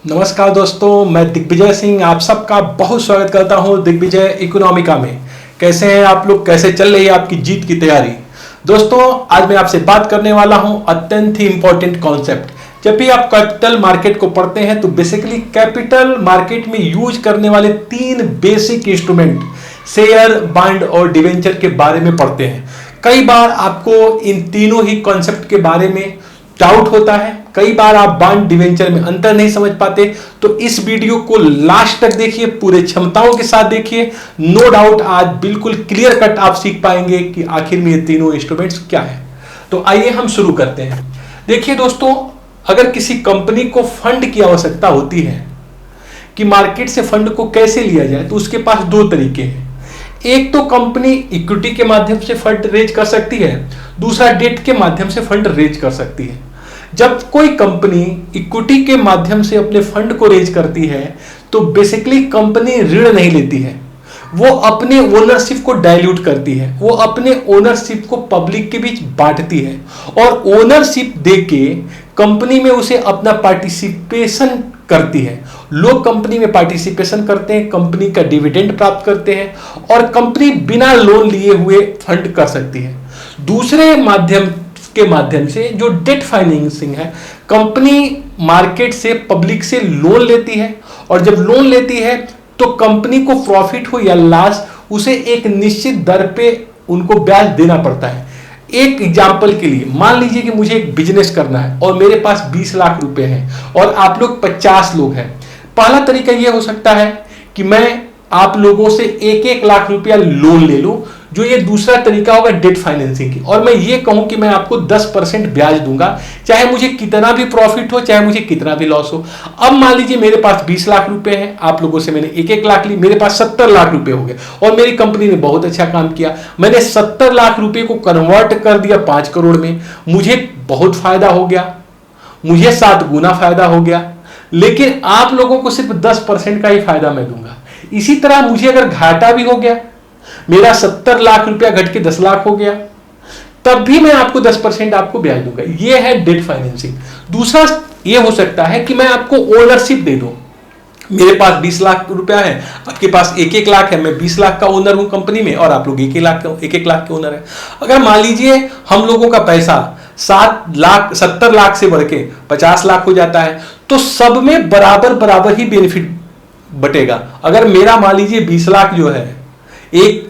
नमस्कार दोस्तों, मैं दिग्विजय सिंह आप सबका बहुत स्वागत करता हूं दिग्विजय इकोनॉमिका में। कैसे हैं आप लोग? कैसे चल रही है आपकी जीत की तैयारी? दोस्तों, आज मैं आपसे बात करने वाला हूं अत्यंत ही इंपॉर्टेंट कॉन्सेप्ट। जब भी आप कैपिटल मार्केट को पढ़ते हैं तो बेसिकली कैपिटल मार्केट में यूज करने वाले तीन बेसिक इंस्ट्रूमेंट शेयर, बॉन्ड और डिवेंचर के बारे में पढ़ते हैं। कई बार आपको इन तीनों ही कॉन्सेप्ट के बारे में डाउट होता है, कई बार आप बॉन्ड डिवेंचर में अंतर नहीं समझ पाते, तो इस वीडियो को लास्ट तक देखिए, पूरे क्षमताओं के साथ देखिए। नो डाउट आज बिल्कुल क्लियर कट आप सीख पाएंगे कि आखिर में ये तीनों इंस्ट्रूमेंट्स क्या है। तो आइए हम शुरू करते हैं। देखिए दोस्तों, अगर किसी कंपनी को फंड की आवश्यकता होती है कि मार्केट से फंड को कैसे लिया जाए, तो उसके पास दो तरीके हैं। एक तो कंपनी इक्विटी के माध्यम से फंड रेज कर सकती है, दूसरा डेट के माध्यम से फंड रेज कर सकती है। जब कोई कंपनी इक्विटी के माध्यम से अपने फंड को रेज करती है तो बेसिकली कंपनी ऋण नहीं लेती है, वो अपने ओनरशिप को डाइल्यूट करती है, वो अपने ओनरशिप को पब्लिक के बीच बांटती है और ओनरशिप देके कंपनी में उसे अपना पार्टिसिपेशन करती है। लोग कंपनी में पार्टिसिपेशन करते हैं, कंपनी का डिविडेंड प्राप्त करते हैं और कंपनी बिना लोन लिए हुए फंड कर सकती है। दूसरे माध्यम से जो डेट फाइनेंसिंग है, कंपनी मार्केट से पब्लिक से लोन लेती है और जब लोन लेती है तो कंपनी को प्रॉफिट हो या लॉस उसे एक निश्चित दर पे उनको ब्याज देना पड़ता है। एक एग्जांपल के लिए मान लीजिए कि मुझे एक बिजनेस करना है और मेरे पास 20 लाख रुपए हैं और आप लोग 50 लोग हैं। पहला तरीका यह हो सकता है कि मैं आप लोगों से 1-1 लाख रुपया लोन ले लूं, जो ये दूसरा तरीका होगा डेट फाइनेंसिंग की, और मैं ये कहूं कि मैं आपको 10% ब्याज दूंगा, चाहे मुझे कितना भी प्रॉफिट हो, चाहे मुझे कितना भी लॉस हो। अब मान लीजिए मेरे पास 20 लाख रुपए हैं, आप लोगों से मैंने 1-1 लाख ली, मेरे पास 70 लाख रुपए हो गए और मेरी कंपनी ने बहुत अच्छा काम किया। मैंने 70 लाख रुपए को कन्वर्ट कर दिया 5 करोड़ में, मुझे बहुत फायदा हो गया, मुझे 7 गुना फायदा हो गया, लेकिन आप लोगों को सिर्फ 10% का ही फायदा मैं दूंगा। इसी तरह मुझे अगर घाटा भी हो गया, मेरा 70 लाख रुपया घट के 10 लाख हो गया, तब भी मैं आपको 10% आपको ब्याज दूंगा। यह है डेट फाइनेंसिंग। दूसरा यह हो सकता है कि मैं आपको ओनरशिप दे दूं। मेरे पास 20 लाख रुपया है, आपके पास 1-1 लाख है, मैं 20 लाख का ओनर हूं कंपनी में और आप लोग 1-1 लाख के ओनर है। अगर मान लीजिए हम लोगों का पैसा 70 लाख से बढ़ के 50 लाख हो जाता है, तो सब में बराबर ही बेनिफिट बटेगा। अगर मेरा मान लीजिए 20 लाख जो है,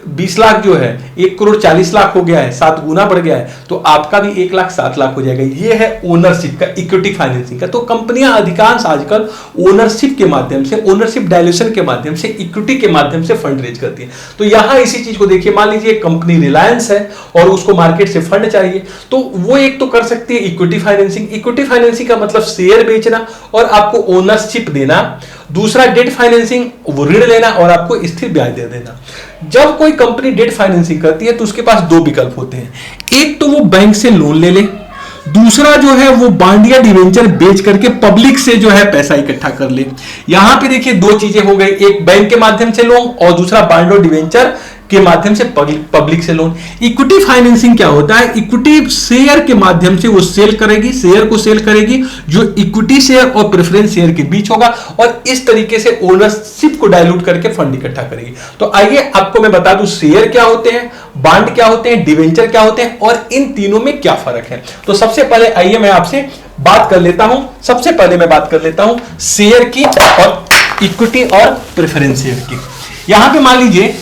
20 लाख जो है 1 करोड़ 40 लाख हो गया है, 7 गुना बढ़ गया है, तो आपका भी 1 लाख 7 लाख हो जाएगा। ये है ओनरशिप का, इक्विटी फाइनेंसिंग का। तो कंपनियां अधिकांश आजकल ओनरशिप के माध्यम से, ओनरशिप डायल्यूशन के माध्यम से, इक्विटी के माध्यम से फंड रेज करती है। तो यहां इसी चीज को देखिए, मान लीजिए कंपनी रिलायंस है और उसको मार्केट से फंड चाहिए, तो वो एक तो कर सकती है इक्विटी फाइनेंसिंग। इक्विटी फाइनेंसिंग का मतलब शेयर बेचना और आपको ओनरशिप देना। दूसरा डेट फाइनेंसिंग, वो ऋण लेना और आपको स्थिर ब्याज दे देना। जब कोई कंपनी डेट फाइनेंसिंग करती है तो उसके पास दो विकल्प होते हैं। एक तो वो बैंक से लोन ले ले, दूसरा जो है वो बॉन्ड या डिवेंचर बेच करके पब्लिक से जो है पैसा इकट्ठा कर ले। यहां पे देखिए दो चीजें हो गई, एक बैंक के माध्यम से लोन और दूसरा बॉन्ड और डिवेंचर के माध्यम से पब्लिक से लोन। इक्विटी फाइनेंसिंग क्या होता है? इक्विटी शेयर के माध्यम से वो सेल करेगी, शेयर को सेल करेगी, जो इक्विटी शेयर और प्रेफरेंस शेयर के बीच होगा और इस तरीके से ओनरशिप को डाइल्यूट करके फंड इकट्ठा करेगी। तो आइए आपको मैं बता दूं शेयर क्या होते हैं, बॉन्ड क्या होते हैं, डिवेंचर क्या होते हैं और इन तीनों में क्या फर्क है। तो सबसे पहले आइए मैं आपसे बात कर लेता हूं, सबसे पहले मैं बात कर लेता हूं शेयर की और इक्विटी और प्रेफरेंस शेयर की। यहां पे मान लीजिए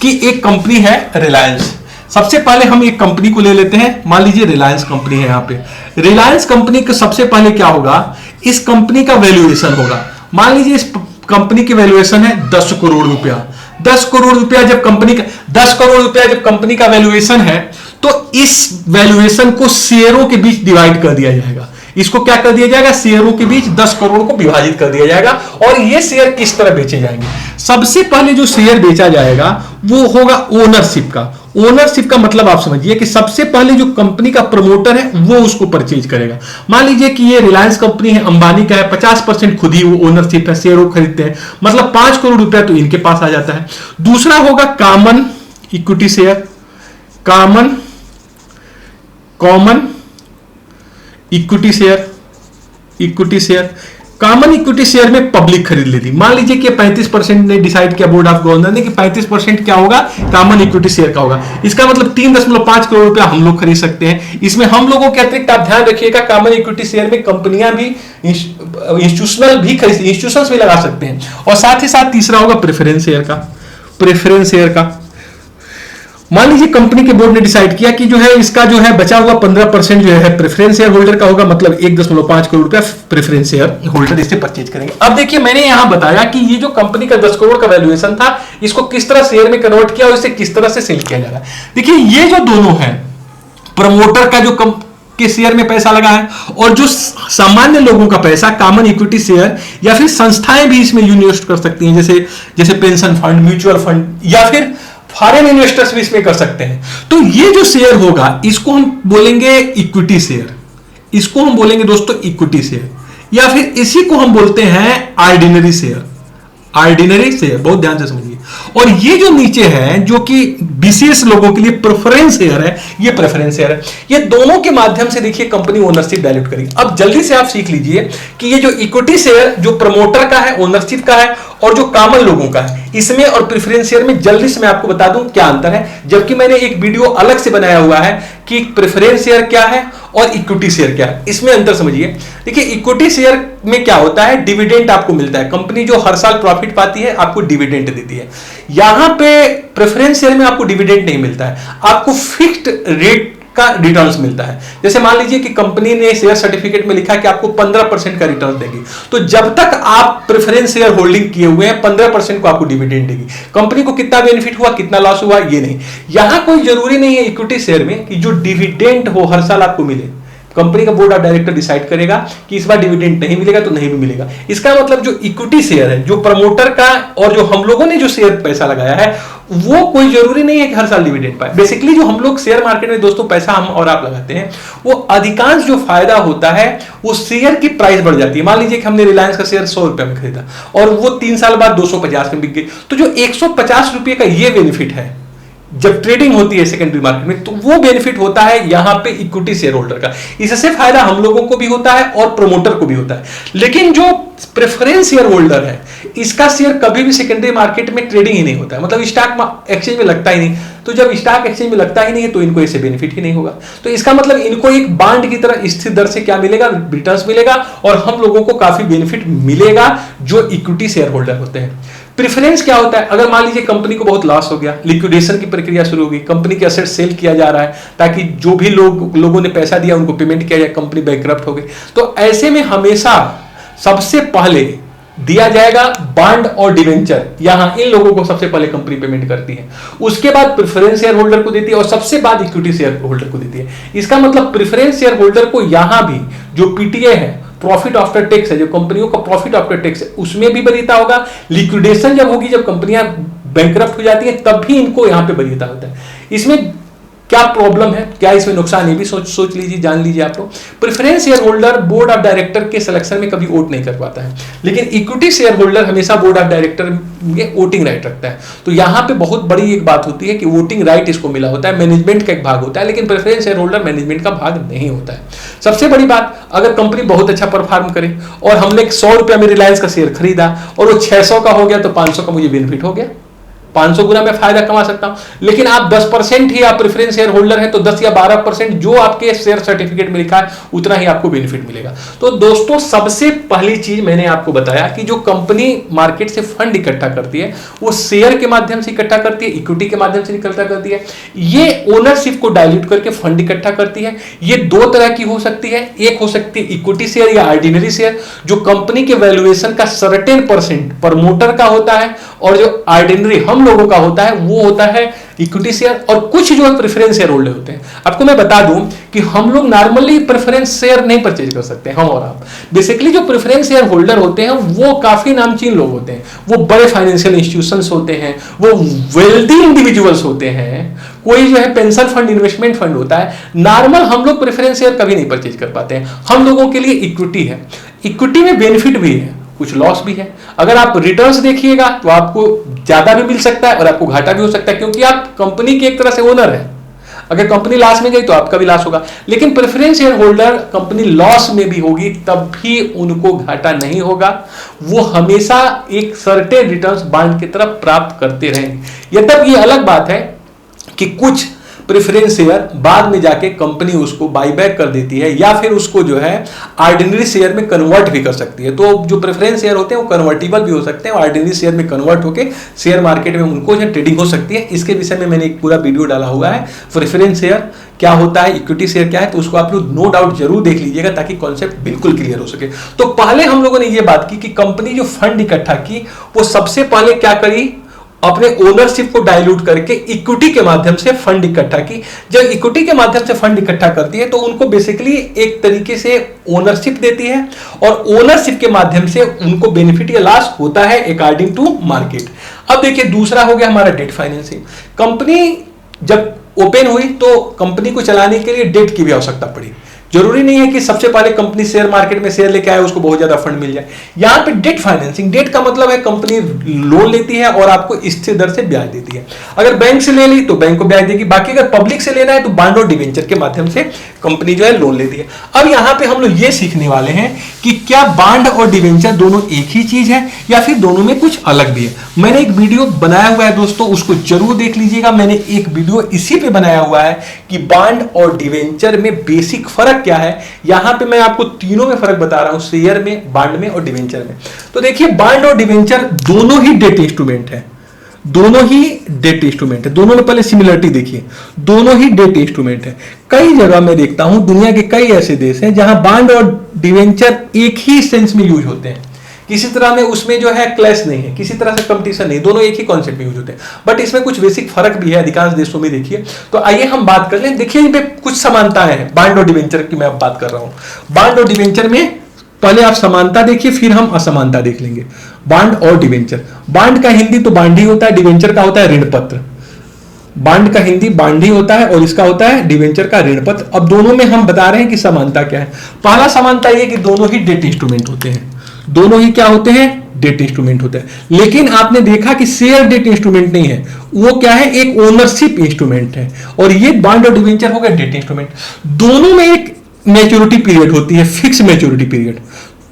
कि एक कंपनी है रिलायंस। सबसे पहले हम एक कंपनी को ले लेते हैं, मान लीजिए रिलायंस कंपनी है। यहां पे रिलायंस कंपनी का सबसे पहले क्या होगा, इस कंपनी का वैल्यूएशन होगा। मान लीजिए इस कंपनी की वैल्यूएशन है 10 करोड़ रुपया। 10 करोड़ रुपया जब कंपनी का वैल्यूएशन है, तो इस वैल्यूएशन को शेयरों के बीच डिवाइड कर दिया जाएगा। इसको क्या कर दिया जाएगा, शेयरों के बीच 10 करोड़ को विभाजित कर दिया जाएगा और ये शेयर किस तरह बेचे जाएंगे। सबसे पहले जो शेयर बेचा जाएगा वो होगा ओनरशिप का। ओनरशिप का मतलब आप समझिए कि सबसे पहले जो कंपनी का प्रमोटर है वो उसको परचेज करेगा। मान लीजिए कि ये रिलायंस कंपनी है, अंबानी का है, 50% खुद ही वो ओनरशिप है, शेयर खरीदते हैं, मतलब 5 करोड़ रुपया तो इनके पास आ जाता है। दूसरा होगा common equity share, common equity share common equity share में पब्लिक खरीद लेती, मान लीजिए कि 35% ने डिसाइड किया बोर्ड ऑफ गवर्नर ने कि 35% क्या होगा, कॉमन इक्विटी शेयर का होगा। इसका मतलब 3.5 करोड़ रुपया हम लोग खरीद सकते हैं। इसमें हम लोगों के अतिरिक्त आप ध्यान रखिएगा, कॉमन इक्विटी शेयर में कंपनियां भी, इंस्टीट्यूशनल भी खरीद, इंस्टीट्यूशंस भी लगा सकते हैं। और साथ ही साथ तीसरा होगा प्रेफरेंस शेयर का। प्रेफरेंस शेयर का मान लीजिए कंपनी के बोर्ड ने डिसाइड किया कि जो है इसका जो है बचा हुआ 15% जो है प्रेफरेंस शेयर होल्डर का होगा, मतलब 1.5 करोड़ रुपया प्रेफरेंस शेयर होल्डर इससे परचेज करेंगे। अब देखिए मैंने यहां बताया कि ये जो कंपनी का 10 करोड़ का वैल्यूएशन था, इसको किस तरह शेयर में कन्वर्ट किया और इसे किस तरह से सेल किया जा रहा है। देखिए ये जो दोनों है, प्रमोटर का जो के शेयर में पैसा लगा है और जो सामान्य लोगों का पैसा कॉमन इक्विटी शेयर, या फिर संस्थाएं भी इसमें इन्वेस्ट कर सकती हैं, जैसे पेंशन फंड, म्यूचुअल फंड, या फिर फॉरेन इन्वेस्टर्स भी इसमें कर सकते हैं। तो ये जो शेयर होगा इसको हम बोलेंगे इक्विटी शेयर, इसको हम बोलेंगे दोस्तों इक्विटी शेयर, या फिर इसी को हम बोलते हैं ऑर्डिनरी शेयर। ऑर्डिनरी शेयर बहुत ध्यान से समझिए। और ये जो नीचे है जो कि विशेष लोगों के लिए प्रेफरेंस शेयर है, ये प्रेफरेंस शेयर है। ये दोनों के माध्यम से देखिए कंपनी ओनरशिप डायल्यूट करेगी। अब जल्दी से आप सीख लीजिए कि ये जो इक्विटी शेयर जो प्रमोटर का है, ओनरशिप का है, और जो कॉमन लोगों का है, इसमें और प्रेफरेंस शेयर में जल्दी से मैं आपको बता दूं क्या अंतर है, जबकि मैंने एक वीडियो अलग से बनाया हुआ है कि प्रेफरेंस शेयर क्या है और इक्विटी शेयर क्या है, इसमें अंतर समझिए। देखिए इक्विटी शेयर में क्या होता है, डिविडेंड आपको मिलता है, कंपनी जो हर साल प्रॉफिट पाती है आपको डिविडेंड देती है। यहां पे प्रेफरेंस शेयर में आपको डिविडेंड नहीं मिलता है, आपको फिक्स्ड रेट का रिटर्न्स मिलता है। जैसे मान लीजिए कि कंपनी ने शेयर सर्टिफिकेट में लिखा है कि आपको 15% का रिटर्न देगी, तो जब तक आप प्रेफरेंस शेयर होल्डिंग किए हुए हैं 15% को आपको डिविडेंड देगी। कंपनी को कितना बेनिफिट हुआ, कितना लॉस हुआ, ये नहीं। यहां कोई जरूरी नहीं है इक्विटी शेयर में कि जो डिविडेंड हो हर साल आपको मिले। कंपनी का बोर्ड ऑफ डायरेक्टर डिसाइड करेगा कि इस बार डिविडेंड नहीं मिलेगा तो नहीं भी मिलेगा। इसका मतलब जो इक्विटी शेयर है, जो प्रमोटर का और जो हम लोगों ने जो शेयर पैसा लगाया है, वो कोई जरूरी नहीं है कि हर साल डिविडेंड पाए। बेसिकली जो हम लोग शेयर मार्केट में दोस्तों पैसा हम और आप लगाते हैं, वो अधिकांश जो फायदा होता है वो शेयर की प्राइस बढ़ जाती है। मान लीजिए कि हमने रिलायंस का शेयर 100 रुपए में खरीदा और वो 3 साल बाद 250 में बिक गई, तो जो 150 रुपए का ये बेनिफिट है जब ट्रेडिंग होती है सेकेंडरी मार्केट में, तो वो बेनिफिट होता है यहां पे इक्विटी शेयर होल्डर का। इससे फायदा हम लोगों को भी होता है और प्रमोटर को भी होता है। लेकिन जो प्रेफरेंस शेयर होल्डर है, इसका शेयर कभी भी सेकेंडरी मार्केट में ट्रेडिंग ही नहीं होता है, मतलब स्टॉक एक्सचेंज में लगता ही नहीं। तो जब स्टॉक एक्सचेंज में लगता ही नहीं है तो इनको इससे बेनिफिट ही नहीं होगा। तो इसका मतलब इनको एक बांड की तरह स्थिर दर से क्या मिलेगा, रिटर्न्स मिलेगा, और हम लोगों को काफी बेनिफिट मिलेगा जो इक्विटी शेयर होल्डर होते हैं। प्रेफरेंस क्या होता है, अगर मान लीजिए कंपनी को बहुत लॉस हो गया, लिक्विडेशन की प्रक्रिया शुरू होगी, कंपनी के एसेट सेल किया जा रहा है ताकि जो भी लोगों ने पैसा दिया उनको पेमेंट किया जाए, कंपनी बैंकरप्ट हो गई, तो ऐसे में हमेशा सबसे पहले दिया जाएगा बॉन्ड और डिवेंचर। यहां इन लोगों को सबसे पहले कंपनी पेमेंट करती है, उसके बाद प्रेफरेंस शेयर होल्डर को देती है और सबसे बाद इक्विटी शेयर होल्डर को देती है। इसका मतलब प्रेफरेंस शेयर होल्डर को यहां भी जो पीटीए है, प्रॉफिट आफ्टर टैक्स है, जो कंपनियों का प्रॉफिट आफ्टर टैक्स है, उसमें भी वरीयता होगा। लिक्विडेशन जब होगी, जब कंपनियां बैंकरप्ट हो जाती हैं, तब भी इनको यहां पे वरीयता होता है। इसमें क्या प्रॉब्लम है, क्या इसमें नुकसान, ये भी सोच लीजिए, जान लीजिए आप लोग। Preference share holder board of director के सिलेक्शन में कभी वोट नहीं कर पाता है, लेकिन इक्विटी शेयर होल्डर हमेशा बोर्ड ऑफ डायरेक्टर में वोटिंग राइट रखता है। तो यहां पे बहुत बड़ी एक बात होती है कि वोटिंग राइट इसको मिला होता है, मैनेजमेंट का एक भाग होता है, लेकिन प्रेफरेंस शेयर होल्डर मैनेजमेंट का भाग नहीं होता है। सबसे बड़ी बात, अगर कंपनी बहुत अच्छा परफॉर्म करे और हमने 100 रुपया में रिलायंस का शेयर खरीदा और वो 600 का हो गया, तो 500 का मुझे बेनिफिट हो गया, 500 गुना में फायदा कमा सकता हूं। लेकिन आप 10% ही आप प्रेफरेंस शेयर होल्डर हैं, तो 10 या 12% जो आपके शेयर सर्टिफिकेट में लिखा है उतना ही आपको बेनिफिट मिलेगा। तो दोस्तों सबसे पहली चीज मैंने आपको बताया कि जो कंपनी मार्केट से फंड इकट्ठा करती है वो शेयर के माध्यम से इकट्ठा करती है, इक्विटी के माध्यम से इकट्ठा करती है। ये ओनरशिप को डाइल्यूट करके फंड इकट्ठा करती है। ये दो तरह की हो सकती है, एक हो सकती है इक्विटी शेयर या ऑर्डिनरी शेयर, जो कंपनी के वैल्यूएशन का सर्टेन परसेंट प्रमोटर का होता है, और जो ऑर्डिनरी हम लोगों का होता है वो होता है इक्विटी शेयर, और कुछ जो है प्रेफरेंस शेयर होल्डर होते हैं। आपको मैं बता दूं कि हम लोग नॉर्मली प्रेफरेंस शेयर नहीं परचेज कर सकते, हम और आप। बेसिकली जो प्रेफरेंस शेयर होल्डर होते हैं वो काफी नामचीन लोग होते हैं, वो बड़े फाइनेंशियल इंस्टीट्यूशंस होते हैं, वो वेल्दी इंडिविजुअल्स होते हैं, कोई जो है पेंशन फंड, इन्वेस्टमेंट फंड होता है। नॉर्मल हम लोग प्रेफरेंस शेयर कभी नहीं परचेज कर पाते हैं। हम लोगों के लिए इक्विटी है, इक्विटी में बेनिफिट भी है, कुछ लॉस भी है। अगर आप रिटर्न्स देखिएगा तो आपको ज्यादा भी मिल सकता है और आपको घाटा भी हो सकता है, क्योंकि आप कंपनी के एक तरह से ओनर है। अगर कंपनी लॉस में गई तो आपका भी लॉस होगा। लेकिन preference share holder company loss में भी होगी तब भी उनको घाटा नहीं होगा, वो हमेशा एक सर्टेन रिटर्न्स बांड की तरफ प्राप्त करते रहेंगे। यद्यपि ये अलग बात है कि कुछ प्रेफरेंस शेयर बाद में जाके कंपनी उसको बाईबैक कर देती है या फिर उसको जो है ऑर्डिनरी शेयर में कन्वर्ट भी कर सकती है। तो जो प्रेफरेंस शेयर होते हैं वो कन्वर्टिबल भी हो सकते हैं, ऑर्डिनरी शेयर में कन्वर्ट होकर शेयर मार्केट में उनको जो ट्रेडिंग हो सकती है। इसके विषय में मैंने एक पूरा वीडियो डाला हुआ है, प्रेफरेंस शेयर क्या होता है, इक्विटी शेयर क्या है, तो उसको आप लोग नो डाउट जरूर देख लीजिएगा ताकि कॉन्सेप्ट बिल्कुल क्लियर हो सके। तो पहले हम लोगों ने ये बात की कि कंपनी जो फंड इकट्ठा की वो सबसे पहले क्या करी, अपने ओनरशिप को डाइल्यूट करके इक्विटी के माध्यम से फंड इकट्ठा की। जब इक्विटी के माध्यम से फंड इकट्ठा करती है तो उनको बेसिकली एक तरीके से ओनरशिप देती है और ओनरशिप के माध्यम से उनको बेनिफिट या लॉस होता है अकॉर्डिंग टू मार्केट। अब देखिए दूसरा हो गया हमारा डेट फाइनेंसिंग। कंपनी जब ओपन हुई तो कंपनी को चलाने के लिए डेट की भी आवश्यकता पड़ी। जरूरी नहीं है कि सबसे पहले कंपनी शेयर मार्केट में शेयर लेके आए उसको बहुत ज्यादा फंड मिल जाए। यहां पे डेट फाइनेंसिंग, डेट का मतलब है कंपनी लोन लेती है और आपको स्थिर दर से ब्याज देती है। अगर बैंक से ले ली तो बैंक को ब्याज देगी, बाकी अगर पब्लिक से लेना है तो बांड और डिवेंचर के माध्यम से कंपनी जो है लोन लेती है। अब यहां पे हम लोग ये सीखने वाले हैं कि क्या बांड और डिवेंचर दोनों एक ही चीज है या फिर दोनों में कुछ अलग भी है। मैंने एक वीडियो बनाया हुआ है दोस्तों, उसको जरूर देख लीजिएगा। मैंने एक वीडियो इसी पे बनाया हुआ है कि बांड और डिवेंचर में बेसिक फर्क क्या है। यहां पे मैं आपको तीनों में फर्क बता रहा हूं, शेयर में, बांड में और डिवेंचर में। तो देखिए बांड और डिवेंचर दोनों ही डेट इंस्ट्रूमेंट है, दोनों ही डेट इंस्ट्रूमेंट है। दोनों में पहले सिमिलरिटी देखिए, दोनों ही डेट इंस्ट्रूमेंट है। कई जगह मैं देखता हूं, दुनिया के कई ऐसे देश हैं जहां बांड और डिवेंचर एक ही सेंस में यूज होते हैं, किसी तरह में उसमें जो है क्लैश नहीं है, किसी तरह से कंपटीशन नहीं, दोनों एक ही कॉन्सेप्ट में यूज होते हैं। बट इसमें कुछ बेसिक फर्क भी है अधिकांश देशों में। देखिए तो आइए हम बात कर लें। देखिए इनमें कुछ समानताएं हैं, बांड और डिवेंचर की मैं अब बात कर रहा हूं। बांड और डिवेंचर में पहले आप समानता देखिए फिर हम असमानता देख लेंगे। बांड और डिवेंचर, बांड का हिंदी तो बांड ही होता है, डिवेंचर का होता है ऋण पत्र। बांड का हिंदी बांड ही होता है और इसका होता है डिवेंचर का ऋण पत्र। अब दोनों में हम बता रहे हैं कि समानता क्या है। पहला समानता यह कि दोनों ही डेट इंस्ट्रूमेंट होते हैं, दोनों ही क्या होते हैं, डेट इंस्ट्रूमेंट होते हैं। लेकिन आपने देखा कि शेयर डेट इंस्ट्रूमेंट नहीं है, वो क्या है, एक ओनरशिप इंस्ट्रूमेंट है। और ये बांड और डिवेंचर हो गया डेट इंस्ट्रूमेंट। दोनों में एक मैच्योरिटी पीरियड होती है, फिक्स मैच्योरिटी पीरियड।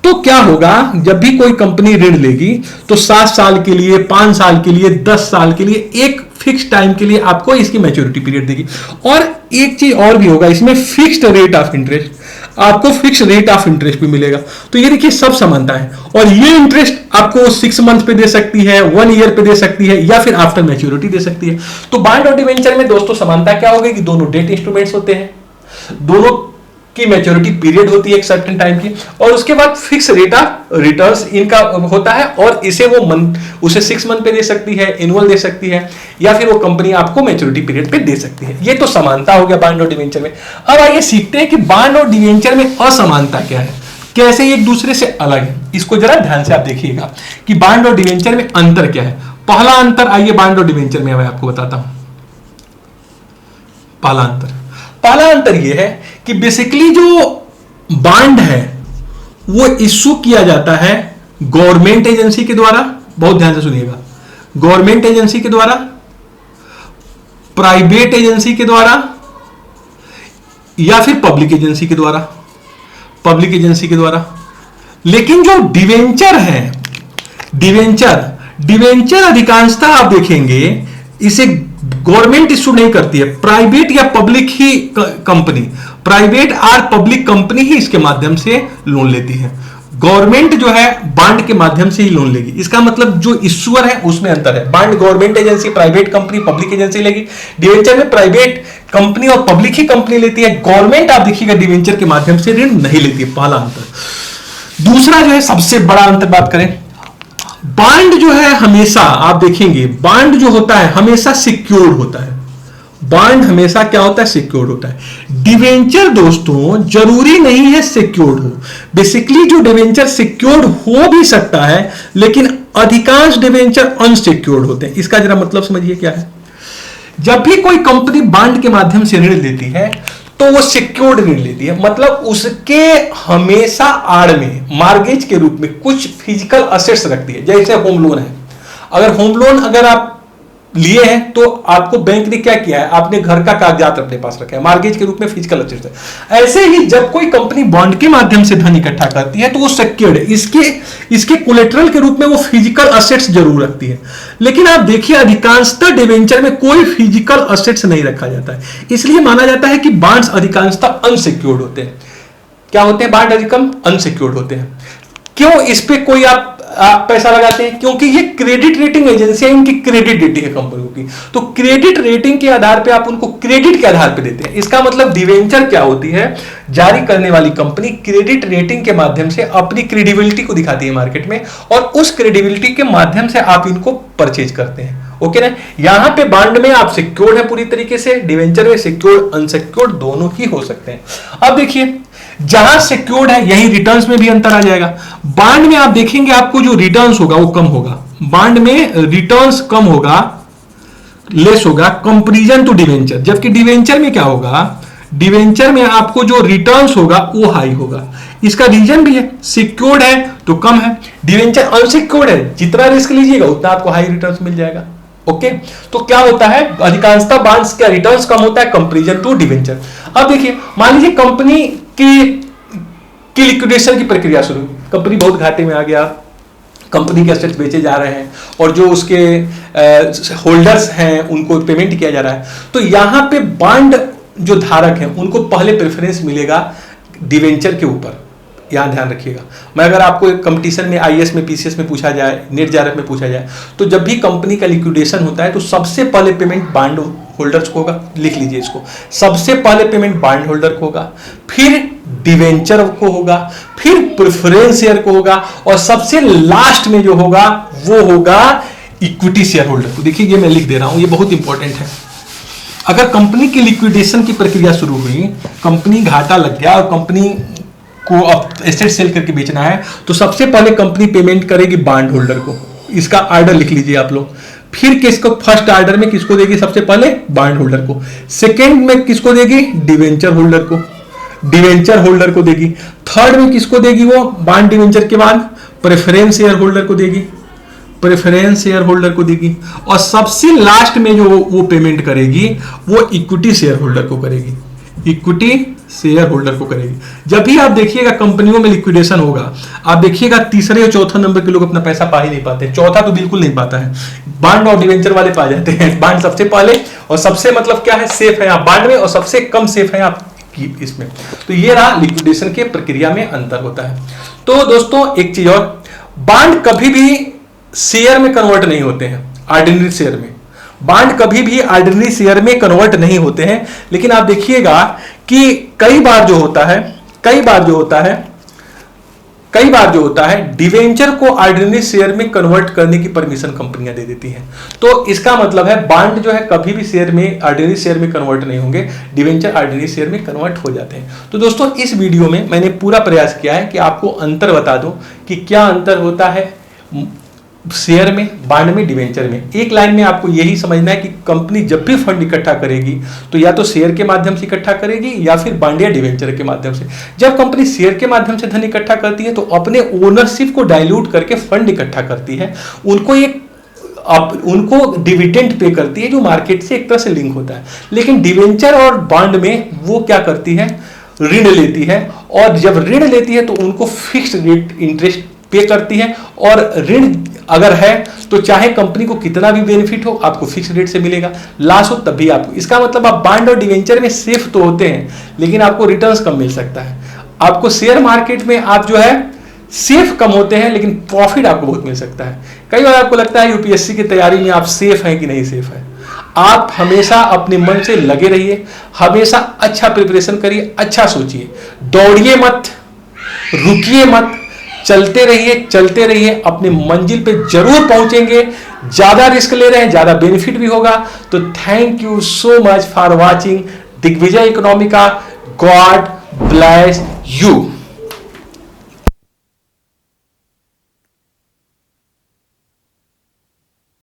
तो क्या होगा, जब भी कोई कंपनी ऋण लेगी तो 7 साल के लिए, 5 साल के लिए, 10 साल के लिए, एक फिक्स टाइम के लिए आपको इसकी मैच्योरिटी पीरियड देगी। और एक चीज और भी होगा, इसमें फिक्स्ड रेट ऑफ इंटरेस्ट, आपको फिक्स रेट ऑफ इंटरेस्ट भी मिलेगा। तो ये देखिए सब समानता है। और ये इंटरेस्ट आपको 6 मंथ पे दे सकती है, 1 ईयर पे दे सकती है या फिर आफ्टर मैच्योरिटी दे सकती है। तो बांड और डिवेंचर में दोस्तों समानता क्या होगी कि दोनों डेट इंस्ट्रूमेंट्स होते हैं, दोनों की मैच्योरिटी पीरियड होती है एक सर्टेन टाइम की, और उसके बाद फिक्स रेट ऑफ रिटर्न्स इनका होता है। और इसे वो उसे 6 मंथ पे दे सकती है, एनुअल दे सकती है, या फिर वो कंपनी आपको मैच्योरिटी पीरियड पे दे सकती है। ये तो समानता हो गया बांड और डिवेंचर में। अब आइए सीखते हैं कि बांड और डिवेंचर में असमानता क्या है, कैसे एक दूसरे से अलग है। इसको जरा ध्यान से आप देखिएगा कि बांड और डिवेंचर में अंतर क्या है। पहला अंतर आइए बांड और डिवेंचर में मैं आपको बताता हूं। पहला अंतर यह है कि बेसिकली जो बांड है वो इश्यू किया जाता है गवर्नमेंट एजेंसी के द्वारा, बहुत ध्यान से सुनिएगा, गवर्नमेंट एजेंसी के द्वारा, प्राइवेट एजेंसी के द्वारा या फिर पब्लिक एजेंसी के द्वारा, पब्लिक एजेंसी के द्वारा। लेकिन जो डिवेंचर है, डिवेंचर अधिकांशतः आप देखेंगे इसे गवर्नमेंट इश्यू नहीं करती है, प्राइवेट या पब्लिक ही कंपनी, प्राइवेट और पब्लिक कंपनी ही इसके माध्यम से लोन लेती है। गवर्नमेंट जो है बांड के माध्यम से ही लोन लेगी। इसका मतलब जो इश्यूअर है उसमें अंतर है। Bond government agency, private company, public agency लेगी। डिवेंचर में प्राइवेट कंपनी और पब्लिक ही कंपनी लेती है, गवर्नमेंट आप देखिएगा डिवेंचर के माध्यम से ऋण नहीं लेती है। पहला अंतर। दूसरा जो है सबसे बड़ा अंतर बात करें, बांड जो है हमेशा आप देखेंगे, बांड जो होता है हमेशा सिक्योर्ड होता है। बांड हमेशा क्या होता है, सिक्योर्ड होता है। डिवेंचर दोस्तों जरूरी नहीं है सिक्योर्ड हो। बेसिकली जो डिवेंचर सिक्योर्ड हो भी सकता है, लेकिन अधिकांश डिवेंचर अनसिक्योर्ड होते हैं। इसका जरा मतलब समझिए क्या है। जब भी कोई कंपनी बांड के माध्यम से ऋण लेती है तो वो सिक्योर्ड ऋण लेती है, मतलब उसके हमेशा आड़ में मार्गेज के रूप में कुछ फिजिकल असेट्स रखती है। जैसे होम लोन है, अगर होम लोन अगर आप लिए हैं तो आपको बैंक ने क्या किया है, आपने घर का कागजात अपने पास रखा है, मार्गेज के रूप में फिजिकल एसेट्स है। ऐसे ही जब कोई कंपनी बॉन्ड के माध्यम से धन इकट्ठा करती है तो वो सिक्योर्ड है, इसके कोलेटरल के रूप में वो फिजिकल एसेट्स जरूर रखती है। लेकिन आप देखिए अधिकांशतः डिवेंचर में कोई फिजिकल एसेट्स नहीं रखा जाता है, इसलिए माना जाता है कि बॉन्ड्स अधिकांशतः अनसिक्योर्ड होते हैं। क्या होते हैं, बॉन्ड अधिकम अनसिक्योर्ड होते हैं। क्यों इस पे कोई आप पैसा लगाते हैं, क्योंकि ये क्रेडिट रेटिंग एजेंसियां, इनकी क्रेडिट रेटिंग है कंपनियों की, तो क्रेडिट रेटिंग के आधार पे आप उनको क्रेडिट के आधार पे देते हैं। इसका मतलब डिवेंचर क्या होती है, जारी करने वाली कंपनी क्रेडिट रेटिंग के माध्यम से अपनी क्रेडिबिलिटी को दिखाती है मार्केट में, और उस क्रेडिबिलिटी के माध्यम से आप इनको परचेज करते हैं। ओके ना, यहां पे बॉन्ड में आप सिक्योर्ड है पूरी तरीके से, डिवेंचर में सिक्योर्ड अनसिक्योर्ड दोनों ही हो सकते हैं। अब देखिए जहां सिक्योर्ड है यही रिटर्न्स में भी अंतर आ जाएगा। बॉन्ड में आप देखेंगे आपको जो रिटर्न्स होगा वो कम होगा, बॉन्ड में रिटर्न्स कम होगा, लेस होगा कंपैरिजन टू डिवेंचर। जबकि डिवेंचर में क्या होगा, डिवेंचर में आपको जो रिटर्न्स होगा वो हाई होगा। इसका रीजन भी है, सिक्योर्ड है तो कम है, डिवेंचर अनसिक्योर्ड है, जितना रिस्क लीजिएगा उतना आपको हाई रिटर्न्स मिल जाएगा। ओके, तो क्या होता है, अधिकांशतः बॉन्ड्स का रिटर्न्स कम होता है कंपैरिजन टू डिवेंचर। अब देखिए मान लीजिए कंपनी की लिक्विडेशन की प्रक्रिया शुरू, कंपनी बहुत घाटे में आ गया, कंपनी के एसेट्स बेचे जा रहे हैं और जो उसके होल्डर्स हैं उनको पेमेंट किया जा रहा है, तो यहां पे बॉन्ड जो धारक हैं उनको पहले प्रेफरेंस मिलेगा डिवेंचर के ऊपर। यहां ध्यान रखिएगा, मैं अगर आपको एक कंपटीशन में आईएएस में पीसीएस में पूछा जाए, नेट जेआरएफ में पूछा जाए, तो जब भी कंपनी का लिक्विडेशन होता है तो सबसे पहले पेमेंट बॉन्ड होल्डर्स को होगा, लिख लीजिए इसको, सबसे पहले पेमेंट बॉन्ड होल्डर को होगा, फिर डिवेंचर को होगा, फिर प्रेफरेंस शेयर को होगा, और सबसे लास्ट में जो होगा वो होगा इक्विटी शेयर होल्डर को। देखिए ये मैं लिख दे रहा हूं, ये बहुत इंपॉर्टेंट है। अगर कंपनी की लिक्विडेशन की प्रक्रिया शुरू हुई, कंपनी घाटा लग गया और कंपनी को अब एसेट सेल करके बेचना है, तो सबसे पहले कंपनी पेमेंट करेगी बॉन्ड होल्डर को। इसका ऑर्डर लिख लीजिए आप लोग। फिर किसको, फर्स्ट ऑर्डर में किसको देगी, सबसे पहले बॉन्ड होल्डर को। सेकंड में किसको देगी, डिवेंचर होल्डर को, डिवेंचर होल्डर को देगी। थर्ड में किसको देगी, वो बॉन्ड डिवेंचर के बाद प्रेफरेंस शेयर होल्डर को देगी, प्रेफरेंस शेयर होल्डर को देगी, और सबसे लास्ट में जो वो पेमेंट करेगी वो इक्विटी शेयर होल्डर को करेगी, इक्विटी शेयर होल्डर को करेगी। जब भी आप देखिएगा कंपनियों में लिक्विडेशन होगा, आप देखिएगा तीसरे और चौथा नंबर के लोग अपना पैसा पा ही नहीं पाते, चौथा तो बिल्कुल नहीं पाता है, बॉन्ड और डिवेंचर वाले पा जाते हैं। बॉन्ड सबसे पहले और सबसे मतलब क्या है, सेफ है आप बॉन्ड में, और सबसे कम सेफ है आप इसमें। तो ये रहा लिक्विडेशन के प्रक्रिया में अंतर होता है। तो दोस्तों एक चीज और, बॉन्ड कभी भी शेयर में कन्वर्ट नहीं होते हैं, ऑर्डिनरी शेयर में बॉन्ड कभी भी ऑर्डिनरी शेयर में कन्वर्ट नहीं होते हैं। लेकिन आप देखिएगा कि कई बार जो होता है डिवेंचर को ऑर्डिनरी शेयर में कन्वर्ट करने की परमिशन कंपनियां दे देती हैं। तो इसका मतलब है बॉन्ड जो है कभी भी शेयर में, ऑर्डिनरी शेयर में कन्वर्ट नहीं होंगे, डिवेंचर ऑर्डिनरी शेयर में कन्वर्ट हो जाते हैं। तो दोस्तों इस वीडियो में मैंने पूरा प्रयास किया है कि आपको अंतर बता दूं कि क्या अंतर होता है शेयर में, बॉन्ड में, डिवेंचर में। एक लाइन में आपको यही समझना है कि कंपनी जब भी फंड इकट्ठा करेगी तो या तो शेयर के माध्यम से इकट्ठा करेगी या फिर बॉन्ड या डिवेंचर के माध्यम से। जब कंपनी शेयर के माध्यम से धन इकट्ठा करती है तो अपने ओनरशिप को डाइल्यूट करके फंड इकट्ठा करती है, उनको डिविडेंड पे करती है जो मार्केट से एक तरह से लिंक होता है। लेकिन डिवेंचर और बॉन्ड में वो क्या करती है, ऋण लेती है, और जब ऋण लेती है तो उनको फिक्स्ड रेट इंटरेस्ट पे करती है, और ऋण अगर है तो चाहे कंपनी को कितना भी बेनिफिट हो आपको फिक्स रेट से मिलेगा, लॉस हो तब भी आपको। इसका मतलब आप बॉन्ड और डिवेंचर में सेफ तो होते हैं लेकिन आपको रिटर्न्स कम मिल सकता है। आपको शेयर मार्केट में आप जो है सेफ कम होते हैं लेकिन प्रॉफिट आपको बहुत मिल सकता है। कई बार आपको लगता है यूपीएससी की तैयारी में आप सेफ हैं कि नहीं सेफ है। आप हमेशा अपने मन से लगे रहिए, हमेशा अच्छा प्रिपरेशन करिए, अच्छा सोचिए, दौड़िए मत, रुकिए मत, चलते रहिए, अपने मंजिल पे जरूर पहुंचेंगे। ज्यादा रिस्क ले रहे हैं, ज्यादा बेनिफिट भी होगा। तो thank you so much for watching Digvijay Economica. God bless you.